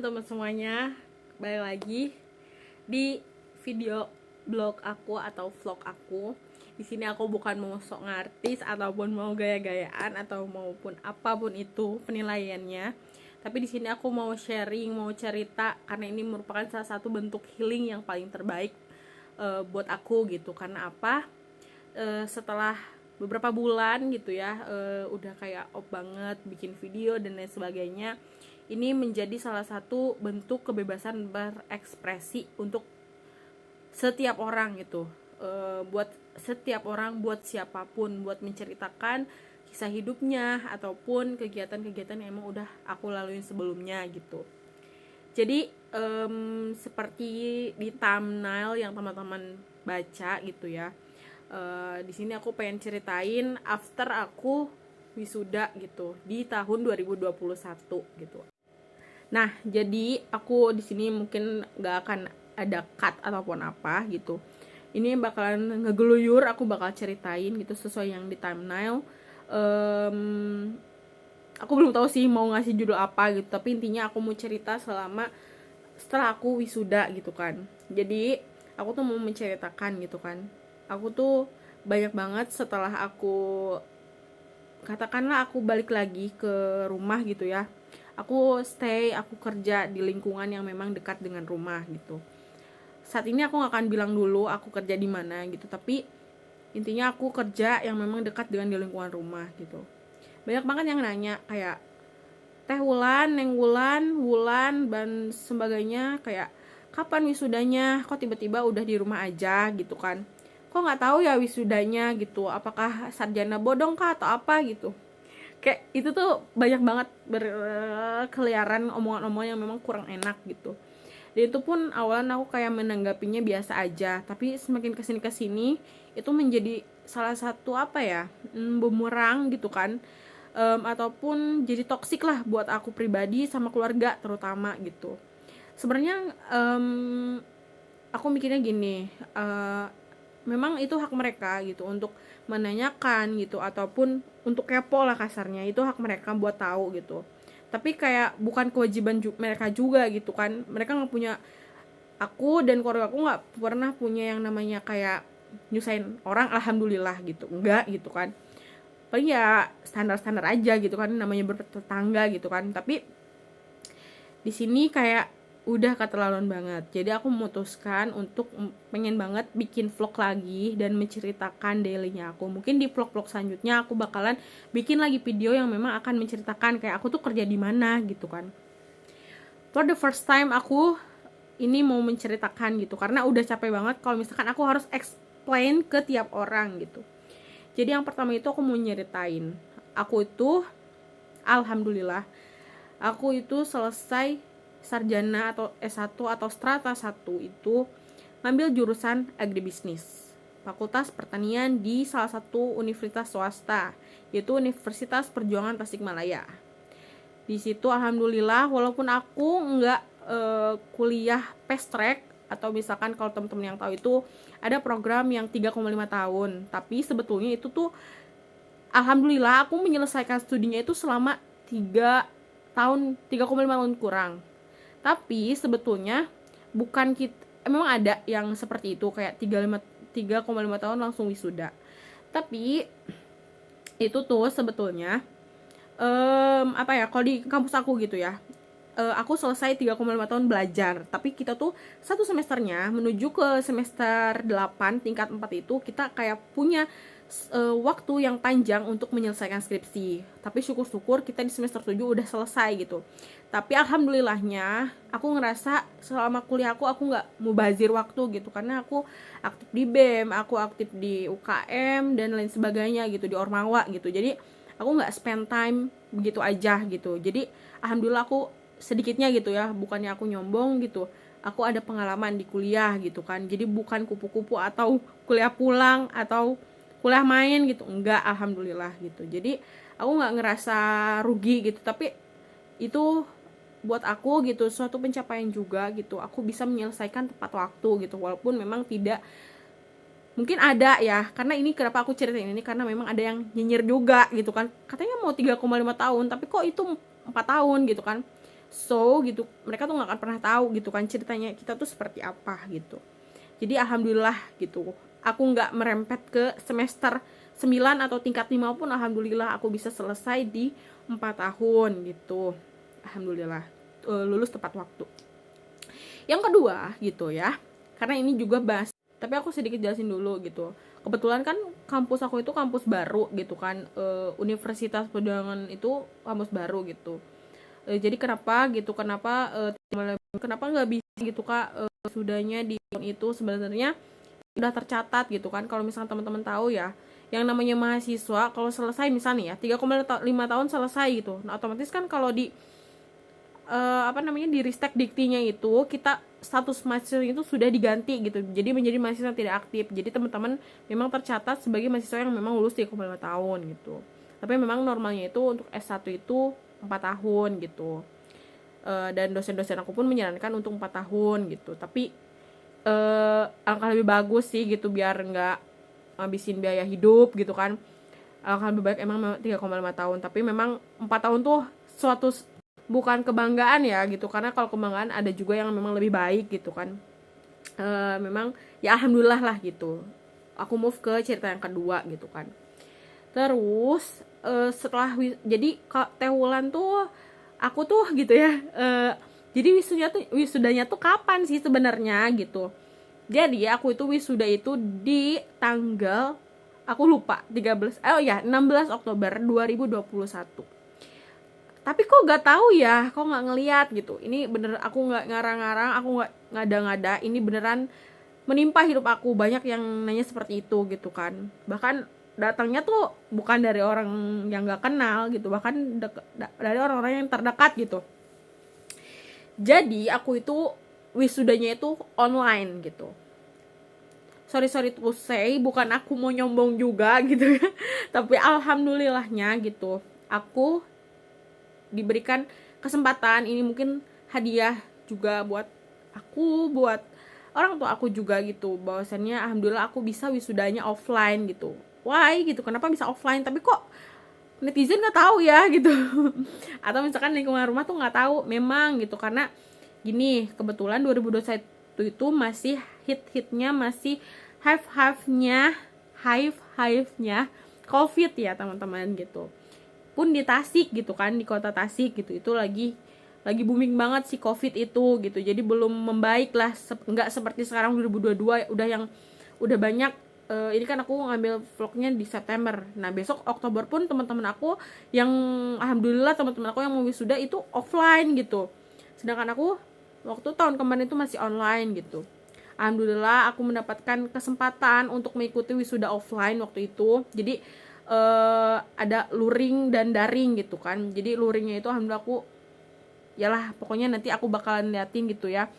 teman-teman semuanya, balik lagi di video blog aku atau vlog aku. Di sini aku bukan mau sok ngartis ataupun mau gaya-gayaan atau maupun apapun itu penilaiannya. Tapi di sini aku mau sharing, mau cerita karena ini merupakan salah satu bentuk healing yang paling terbaik buat aku gitu. Karena apa? Setelah beberapa bulan gitu ya, udah kayak banget bikin video dan lain sebagainya. Ini menjadi salah satu bentuk kebebasan berekspresi untuk setiap orang gitu, buat setiap orang, buat siapapun, buat menceritakan kisah hidupnya ataupun kegiatan-kegiatan yang emang udah aku laluin sebelumnya gitu. Jadi seperti di thumbnail yang teman-teman baca gitu ya, di sini aku pengen ceritain after aku wisuda gitu di tahun 2021 gitu. Nah, jadi aku di sini mungkin gak akan ada cut ataupun apa gitu. Ini bakalan ngegeluyur, aku bakal ceritain gitu sesuai yang di thumbnail. Aku belum tahu sih mau ngasih judul apa gitu, tapi intinya aku mau cerita setelah aku wisuda gitu kan. Jadi aku tuh mau menceritakan gitu kan. Aku tuh banyak banget setelah aku, katakanlah aku balik lagi ke rumah gitu ya, aku kerja di lingkungan yang memang dekat dengan rumah gitu. Saat ini aku gak akan bilang dulu aku kerja di mana gitu, tapi intinya aku kerja yang memang dekat dengan di lingkungan rumah gitu. Banyak banget yang nanya kayak, Teh Wulan, Neng Wulan dan sebagainya, kayak kapan wisudanya, kok tiba-tiba udah di rumah aja gitu kan, kok nggak tahu ya wisudanya gitu, apakah sarjana bodong kah atau apa gitu. Kayak itu tuh banyak banget berkeliaran omongan-omongan yang memang kurang enak gitu. Dan itu pun awalan aku kayak menanggapinya biasa aja, tapi semakin kesini itu menjadi salah satu bumerang gitu kan, ataupun jadi toksik lah buat aku pribadi sama keluarga terutama gitu. Sebenarnya aku mikirnya gini, memang itu hak mereka gitu untuk menanyakan gitu, ataupun untuk kepo lah kasarnya, itu hak mereka buat tahu gitu. Tapi kayak bukan kewajiban mereka juga gitu kan. Mereka nggak punya, aku dan keluarga aku nggak pernah punya yang namanya kayak nyusahin orang, alhamdulillah gitu, enggak gitu kan. Paling ya standar-standar aja gitu kan, namanya bertetangga gitu kan. Tapi di sini kayak udah keterlaluan banget. Jadi aku memutuskan untuk pengen banget bikin vlog lagi dan menceritakan dailynya aku. Mungkin di vlog-vlog selanjutnya aku bakalan bikin lagi video yang memang akan menceritakan kayak aku tuh kerja di mana gitu kan. For the first time aku ini mau menceritakan gitu, karena udah capek banget kalau misalkan aku harus explain ke tiap orang gitu. Jadi yang pertama itu aku mau nyeritain, aku itu alhamdulillah aku itu selesai sarjana atau S1 atau strata 1 itu ngambil jurusan agribisnis, Fakultas Pertanian di salah satu universitas swasta, yaitu Universitas Perjuangan Tasikmalaya. Di situ alhamdulillah, walaupun aku nggak kuliah fast track, atau misalkan kalau teman-teman yang tahu itu ada program yang 3,5 tahun, tapi sebetulnya itu tuh alhamdulillah aku menyelesaikan studinya itu selama 3,5 tahun kurang. Tapi sebetulnya bukan kita, memang ada yang seperti itu kayak 3,5 tahun langsung wisuda. Tapi itu tuh sebetulnya kalau di kampus aku gitu ya, aku selesai 3,5 tahun belajar, tapi kita tuh satu semesternya menuju ke semester 8 tingkat 4 itu kita kayak punya waktu yang panjang untuk menyelesaikan skripsi. Tapi syukur-syukur kita di semester 7 udah selesai gitu. Tapi alhamdulillahnya aku ngerasa selama kuliah aku nggak mubazir waktu gitu, karena aku aktif di BEM, aku aktif di UKM dan lain sebagainya gitu, di Ormawa gitu. Jadi aku nggak spend time begitu aja gitu. Jadi alhamdulillah aku sedikitnya gitu ya, bukannya aku nyombong gitu, aku ada pengalaman di kuliah gitu kan. Jadi bukan kupu-kupu atau kuliah pulang atau kuliah main gitu, enggak, alhamdulillah gitu. Jadi aku nggak ngerasa rugi gitu, tapi itu buat aku gitu suatu pencapaian juga gitu, aku bisa menyelesaikan tepat waktu gitu, walaupun memang tidak, mungkin ada ya, karena ini kenapa aku ceritain ini, karena memang ada yang nyinyir juga gitu kan, katanya mau 3,5 tahun tapi kok itu 4 tahun gitu kan. So gitu, mereka tuh nggak akan pernah tahu gitu kan ceritanya kita tuh seperti apa gitu. Jadi alhamdulillah gitu, aku nggak merempet ke semester 9 atau tingkat 5 pun alhamdulillah aku bisa selesai di 4 tahun gitu. Alhamdulillah lulus tepat waktu. Yang kedua gitu ya, karena ini juga bahas, tapi aku sedikit jelasin dulu gitu. Kebetulan kan kampus aku itu kampus baru gitu kan, Universitas Pedalangan itu kampus baru gitu. Jadi kenapa gitu, kenapa nggak bisa gitu Kak, sudahnya di tahun itu sebenarnya udah tercatat gitu kan. Kalau misalnya teman-teman tahu ya, yang namanya mahasiswa kalau selesai misalnya ya 3,5 tahun selesai gitu. Nah, otomatis kan kalau di di Ristek Diktinya itu kita status mahasiswa itu sudah diganti gitu. Jadi menjadi mahasiswa tidak aktif. Jadi teman-teman memang tercatat sebagai mahasiswa yang memang lulus 3,5 tahun gitu. Tapi memang normalnya itu untuk S1 itu 4 tahun gitu. Dan dosen-dosen aku pun menyarankan untuk 4 tahun gitu. Tapi alangkah lebih bagus sih gitu, biar nggak ngabisin biaya hidup gitu kan. Alangkah lebih baik emang 3,5 tahun. Tapi memang 4 tahun tuh suatu bukan kebanggaan ya gitu, karena kalau kebanggaan ada juga yang memang lebih baik gitu kan. Memang ya alhamdulillah lah gitu. Aku move ke cerita yang kedua gitu kan. Terus setelah jadi Teh Wulan tuh aku tuh gitu ya, jadi wisudanya tuh kapan sih sebenarnya gitu. Jadi aku itu wisuda itu di tanggal, aku lupa 16 Oktober 2021. Tapi kok gak tahu ya, kok gak ngeliat gitu. Ini bener, aku gak ngarang-ngarang, aku gak ngada-ngada. Ini beneran menimpa hidup aku. Banyak yang nanya seperti itu gitu kan. Bahkan datangnya tuh bukan dari orang yang gak kenal gitu, bahkan dari orang-orang yang terdekat gitu. Jadi aku itu wisudanya itu online gitu. Sorry to say, bukan aku mau nyombong juga gitu ya. Tapi alhamdulillahnya gitu, aku diberikan kesempatan ini, mungkin hadiah juga buat aku, buat orang tua aku juga gitu, bahwasannya alhamdulillah aku bisa wisudanya offline gitu. Why gitu, kenapa bisa offline tapi kok netizen nggak tahu ya gitu. Atau misalkan lingkungan rumah tuh nggak tahu. Memang gitu, karena gini, kebetulan 2021 itu masih hit-hitnya, masih hive-nya COVID ya teman-teman gitu. Pun di Tasik gitu kan, di kota Tasik gitu, itu lagi booming banget si COVID itu gitu. Jadi belum membaik lah, nggak seperti sekarang 2022 udah banyak. Ini kan aku ngambil vlognya di September. Nah besok Oktober pun teman-teman aku yang alhamdulillah teman-teman aku yang mau wisuda itu offline gitu. Sedangkan aku waktu tahun kemarin itu masih online gitu. Alhamdulillah aku mendapatkan kesempatan untuk mengikuti wisuda offline waktu itu. Jadi ada luring dan daring gitu kan. Jadi luringnya itu alhamdulillah aku, yalah pokoknya nanti aku bakalan liatin gitu ya,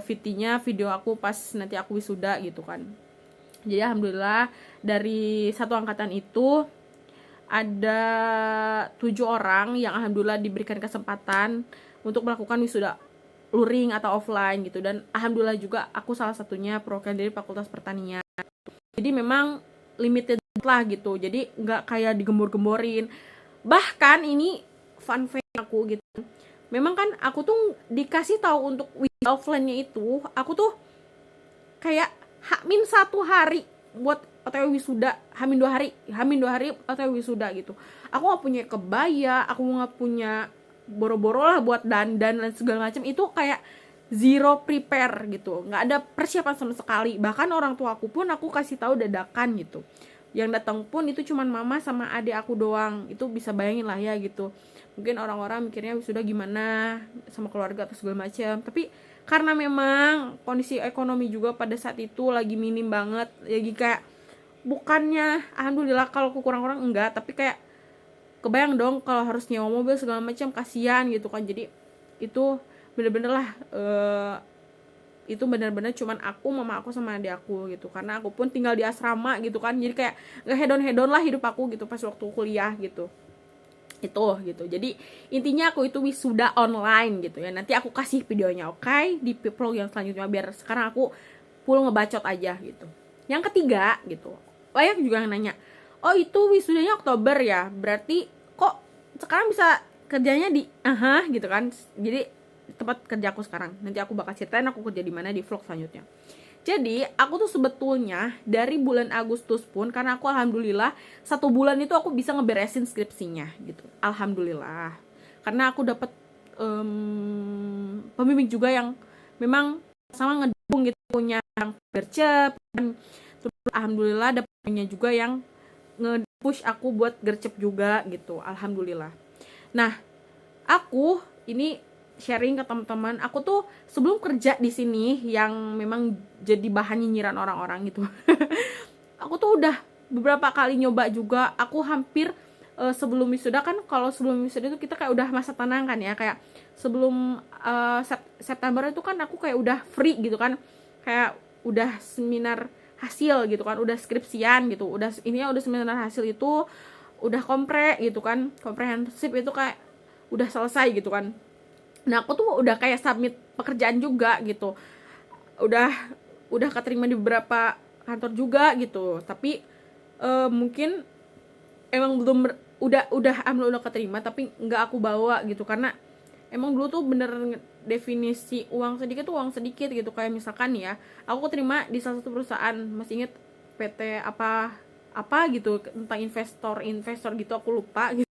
video aku pas nanti aku wisuda gitu kan. Jadi alhamdulillah dari satu angkatan itu ada 7 orang yang alhamdulillah diberikan kesempatan untuk melakukan wisuda luring atau offline gitu. Dan alhamdulillah juga aku salah satunya perwakilan dari Fakultas Pertanian. Jadi memang limited lah gitu, jadi nggak kayak digembor-gemborin. Bahkan ini fun fact aku gitu, memang kan aku tuh dikasih tahu untuk offline-nya itu, aku tuh kayak H-1 hari buat OTW wisuda, H-2 hari OTW wisuda gitu. Aku nggak punya kebaya, aku nggak punya boro-boro lah buat dandan dan segala macam. Itu kayak zero prepare gitu, nggak ada persiapan sama sekali. Bahkan orang tua aku pun aku kasih tahu dadakan gitu. Yang datang pun itu cuman mama sama adik aku doang. Itu bisa bayangin lah ya gitu. Mungkin orang-orang mikirnya sudah gimana sama keluarga atau segala macam. Tapi karena memang kondisi ekonomi juga pada saat itu lagi minim banget. Lagi kayak, bukannya alhamdulillah kalau kurang-kurang enggak, tapi kayak kebayang dong kalau harus nyewa mobil segala macam, kasihan gitu kan. Jadi itu bener-bener lah, itu benar-benar cuman aku, mama aku sama adik aku gitu, karena aku pun tinggal di asrama gitu kan. Jadi kayak nggak hedon lah hidup aku gitu pas waktu kuliah gitu. Itu gitu. Jadi intinya aku itu wisuda online gitu ya. Nanti aku kasih videonya, oke, di vlog yang selanjutnya, biar sekarang aku full ngebacot aja gitu. Yang ketiga gitu, banyak juga yang nanya, oh itu wisudanya Oktober ya, berarti kok sekarang bisa kerjanya di gitu kan. Jadi tempat kerja aku sekarang, nanti aku bakal ceritain aku kerja di mana di vlog selanjutnya. Jadi aku tuh sebetulnya dari bulan Agustus pun, karena aku alhamdulillah 1 bulan itu aku bisa ngeberesin skripsinya gitu, alhamdulillah. Karena aku dapat pembimbing juga yang memang sama ngedukung gitu, punya yang gercep. Terus alhamdulillah dapetnya juga yang nge-push aku buat gercep juga gitu, alhamdulillah. Nah, aku ini sharing ke teman-teman, aku tuh sebelum kerja di sini yang memang jadi bahan nyinyiran orang-orang gitu. Aku tuh udah beberapa kali nyoba juga. Aku hampir sebelum wisuda kan, kalau sebelum wisuda itu kita kayak udah masa tenang kan ya, kayak sebelum September itu kan aku kayak udah free gitu kan, kayak udah seminar hasil gitu kan, udah skripsian gitu, udah seminar hasil itu udah gitu kan, komprehensif itu kayak udah selesai gitu kan. Nah aku tuh udah kayak submit pekerjaan juga gitu, udah keterima di beberapa kantor juga gitu, tapi mungkin emang belum udah keterima tapi nggak aku bawa gitu, karena emang dulu tuh bener definisi uang sedikit tuh uang sedikit gitu. Kayak misalkan ya, aku keterima di salah satu perusahaan, masih inget PT apa gitu, tentang investor gitu, aku lupa gitu.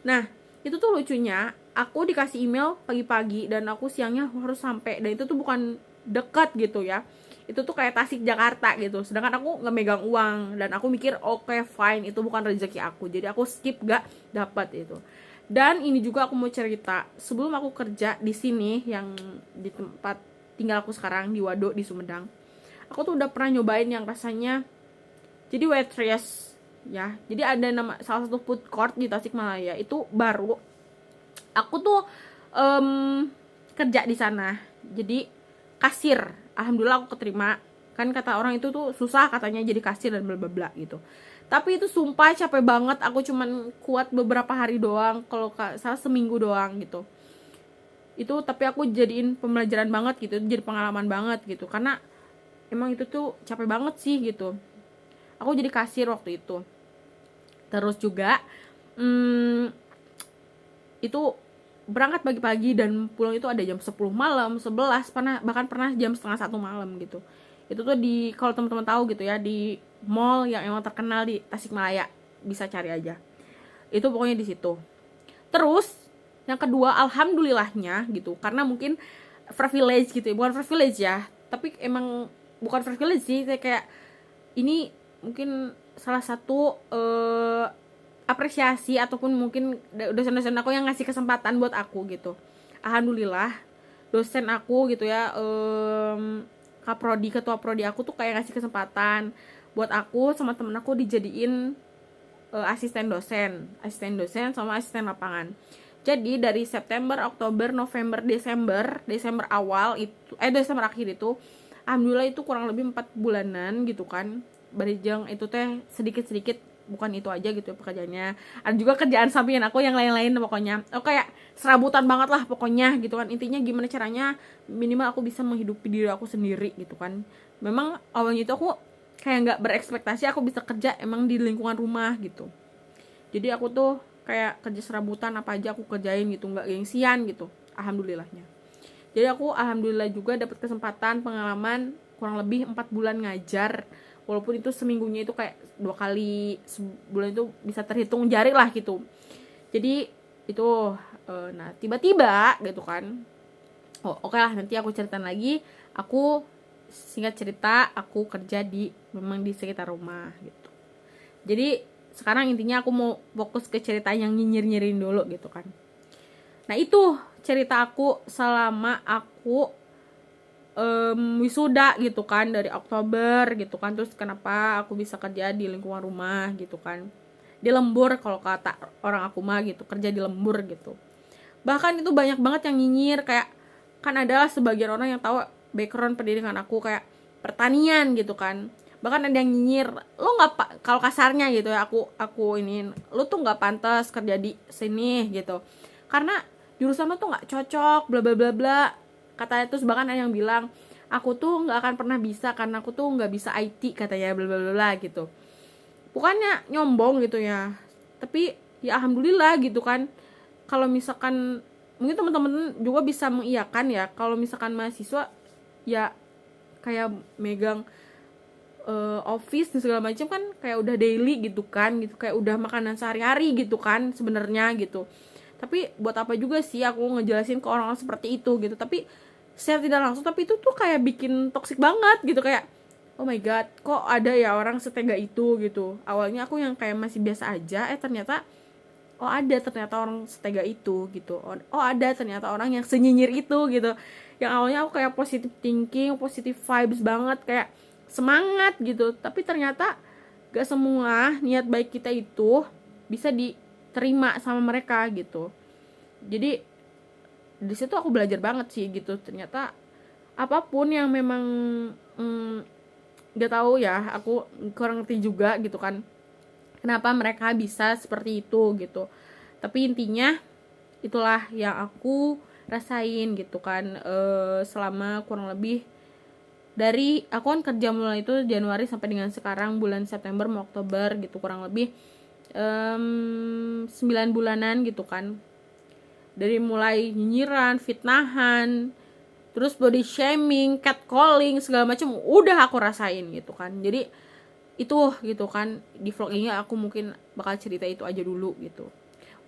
Nah itu tuh lucunya, aku dikasih email pagi-pagi dan aku siangnya harus sampai, dan itu tuh bukan dekat gitu ya, itu tuh kayak Tasik Jakarta gitu, sedangkan aku nggak megang uang, dan aku mikir oke, fine, itu bukan rezeki aku, jadi aku skip, gak dapat itu. Dan ini juga aku mau cerita, sebelum aku kerja di sini yang di tempat tinggal aku sekarang di Wado di Sumedang, aku tuh udah pernah nyobain yang rasanya jadi waitress ya. Jadi ada salah satu food court di Tasikmalaya itu baru, aku tuh kerja di sana jadi kasir. Alhamdulillah aku keterima. Kan kata orang itu tuh susah katanya jadi kasir dan bla bla bla gitu. Tapi itu sumpah capek banget, aku cuman kuat beberapa hari doang, kalau salah seminggu doang gitu. Itu tapi aku jadiin pembelajaran banget gitu, jadi pengalaman banget gitu, karena emang itu tuh capek banget sih gitu. Aku jadi kasir waktu itu. Terus juga itu berangkat pagi-pagi dan pulang itu ada jam 10 malam, 11, bahkan pernah jam setengah 1 malam gitu. Itu tuh di, kalau teman-teman tahu gitu ya, di mall yang emang terkenal di Tasikmalaya, bisa cari aja. Itu pokoknya di situ. Terus yang kedua, alhamdulillahnya gitu, karena mungkin privilege gitu ya, bukan privilege ya, tapi emang bukan privilege sih, kayak ini mungkin salah satu apresiasi ataupun mungkin dosen-dosen aku yang ngasih kesempatan buat aku gitu. Alhamdulillah dosen aku gitu ya, ketua prodi aku tuh kayak ngasih kesempatan buat aku sama temen aku dijadiin asisten dosen sama asisten lapangan. Jadi dari September, Oktober, November, Desember awal itu, Desember akhir itu, alhamdulillah itu kurang lebih 4 bulanan gitu kan. Barejeng itu teh sedikit-sedikit, bukan itu aja gitu pekerjaannya. Ada juga kerjaan sampingan aku yang lain-lain pokoknya. Aku kayak serabutan banget lah pokoknya gitu kan. Intinya gimana caranya minimal aku bisa menghidupi diri aku sendiri gitu kan. Memang awalnya itu aku kayak nggak berekspektasi aku bisa kerja emang di lingkungan rumah gitu. Jadi aku tuh kayak kerja serabutan apa aja aku kerjain gitu, nggak gengsian gitu, alhamdulillahnya. Jadi aku alhamdulillah juga dapat kesempatan pengalaman kurang lebih 4 bulan ngajar, walaupun itu seminggunya itu kayak 2 kali, sebulan itu bisa terhitung jari lah gitu. Jadi itu nah tiba-tiba gitu kan, oke lah, nanti aku ceritain lagi. Aku singkat cerita, aku kerja memang di sekitar rumah gitu. Jadi sekarang intinya aku mau fokus ke cerita yang nyinyir-nyirin dulu gitu kan. Nah itu cerita aku selama aku wisuda gitu kan, dari Oktober gitu kan. Terus kenapa aku bisa kerja di lingkungan rumah gitu kan, di lembur kalau kata orang aku mah gitu, kerja di lembur gitu. Bahkan itu banyak banget yang nyinyir, kayak kan adalah sebagian orang yang tahu background pendidikan aku kayak pertanian gitu kan. Bahkan ada yang nyinyir, lo nggak, kalau kasarnya gitu ya, aku ini, lo tuh nggak pantas kerja di sini gitu, karena jurusan lo tuh nggak cocok, bla bla bla bla katanya. Terus bahkan ada yang bilang aku tuh nggak akan pernah bisa karena aku tuh nggak bisa IT katanya, bla bla bla gitu. Bukannya nyombong gitu ya, tapi ya alhamdulillah gitu kan, kalau misalkan mungkin teman-teman juga bisa mengiyakan ya, kalau misalkan mahasiswa ya kayak megang office dan segala macam kan kayak udah daily gitu kan, gitu kayak udah makanan sehari-hari gitu kan sebenarnya gitu. Tapi buat apa juga sih aku ngejelasin ke orang-orang seperti itu gitu. Tapi secara tidak langsung, tapi itu tuh kayak bikin toksik banget gitu, kayak oh my god, kok ada ya orang setega itu gitu. Awalnya aku yang kayak masih biasa aja, ternyata oh ada ternyata orang setega itu gitu. Oh ada ternyata orang yang senyinyir itu gitu. Yang awalnya aku kayak positive thinking, positive vibes banget, kayak semangat gitu, tapi ternyata gak semua niat baik kita itu bisa diterima sama mereka gitu. Jadi di situ aku belajar banget sih gitu, ternyata apapun yang memang gak tahu ya, aku kurang ngerti juga gitu kan kenapa mereka bisa seperti itu gitu. Tapi intinya itulah yang aku rasain gitu kan, selama kurang lebih dari aku kan kerja mulai itu Januari sampai dengan sekarang bulan September mau Oktober gitu, kurang lebih 9 bulanan gitu kan. Dari mulai nyinyiran, fitnahan, terus body shaming, catcalling, segala macam udah aku rasain gitu kan. Jadi itu gitu kan, di vlog ini aku mungkin bakal cerita itu aja dulu gitu.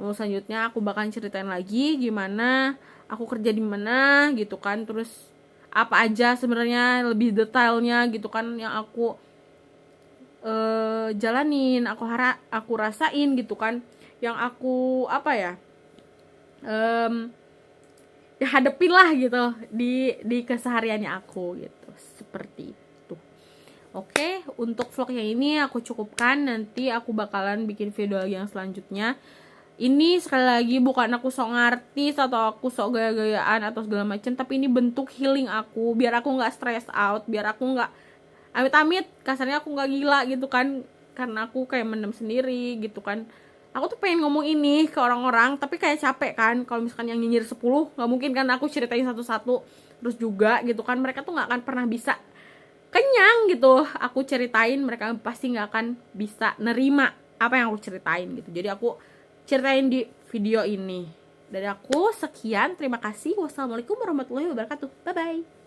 Mau selanjutnya aku bakal ceritain lagi gimana aku kerja di mana gitu kan, terus apa aja sebenarnya lebih detailnya gitu kan yang aku jalanin, aku rasain gitu kan, yang aku apa ya, ya hadepin lah gitu di kesehariannya aku gitu, seperti itu. Oke, untuk vlog yang ini aku cukupkan, nanti aku bakalan bikin video lagi yang selanjutnya. Ini sekali lagi bukan aku sok ngartis atau aku sok gaya-gayaan atau segala macam, tapi ini bentuk healing aku, biar aku nggak stress out, biar aku nggak amit-amit kasarnya aku nggak gila gitu kan, karena aku kayak mendem sendiri gitu kan. Aku tuh pengen ngomong ini ke orang-orang, tapi kayak capek kan kalau misalkan yang nyinyir 10, nggak mungkin kan aku ceritain satu-satu. Terus juga gitu kan, mereka tuh nggak akan pernah bisa kenyang gitu aku ceritain, mereka pasti nggak akan bisa nerima apa yang aku ceritain gitu. Jadi aku ceritain di video ini. Dari aku sekian, terima kasih. Wassalamualaikum warahmatullahi wabarakatuh. Bye bye.